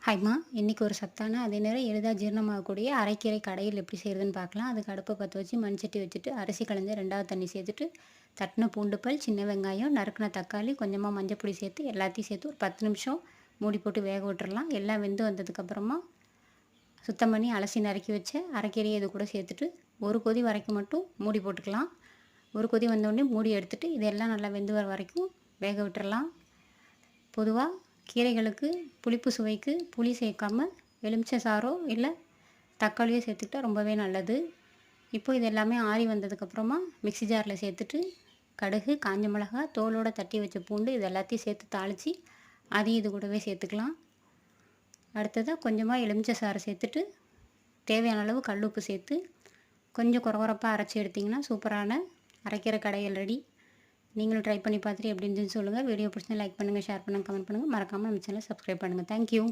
ஹாய்மா, இன்றைக்கி ஒரு சத்தான அதே நேரம் எளிதாக ஜீரணமாகக்கூடிய அரைக்கீரை கடையில் எப்படி செய்கிறதுன்னு பார்க்கலாம். அதுக்கு அடுப்பை பற்ற வச்சு மண்சட்டி வச்சுட்டு அரிசி களைஞ்ச 2வது தண்ணி சேர்த்துட்டு தட்டின பூண்டுப்பல், சின்ன வெங்காயம், நறுக்கின தக்காளி, கொஞ்சமாக மஞ்சப்பொடி சேர்த்து எல்லாத்தையும் சேர்த்து ஒரு 10 நிமிஷம் மூடி போட்டு வேக விட்டுறலாம். எல்லாம் வெந்து வந்ததுக்கப்புறமா சுத்தம் பண்ணி அலசி நறுக்கி வச்ச அரைக்கீரையை இது கூட சேர்த்துட்டு ஒரு கொதி வரைக்கும் மட்டும் மூடி போட்டுக்கலாம். ஒரு கொதி வந்தோடனே மூடி எடுத்துட்டு இதெல்லாம் நல்லா வெந்து வர வரைக்கும் வேக விட்டுறலாம். பொதுவாக கீரைகளுக்கு புளிப்பு சுவைக்கு புளி சேர்க்காம எலுமிச்சை சாறோ இல்லை தக்காளியோ சேர்த்துக்கிட்டா ரொம்பவே நல்லது. இப்போ இது எல்லாமே ஆறி வந்ததுக்கப்புறமா மிக்ஸி ஜாரில் சேர்த்துட்டு கடுகு, காஞ்ச மிளகாய், தோலோடு தட்டி வச்ச பூண்டு இது எல்லாத்தையும் சேர்த்து தாளித்து அதையும் இது கூடவே சேர்த்துக்கலாம். அடுத்ததாக கொஞ்சமாக எலுமிச்சை சாறு சேர்த்துட்டு தேவையான அளவு கல் உப்பு சேர்த்து கொஞ்சம் குறகுறப்பாக அரைச்சி எடுத்திங்கன்னா சூப்பரான அரைக்கீரை கடையில் ரெடி. நீங்களும் ட்ரை பண்ணி பார்த்துட்டு எப்படி இருந்துன்னு சொல்லுங்கள். வீடியோ பிடிச்சா லைக் பண்ணுங்கள், ஷேர் பண்ணுங்கள், கமெண்ட் பண்ணுங்கள். மறக்காமல் நம்ம சேனலை சப்ஸ்கிரைப் பண்ணுங்கள். தேங்க்யூ.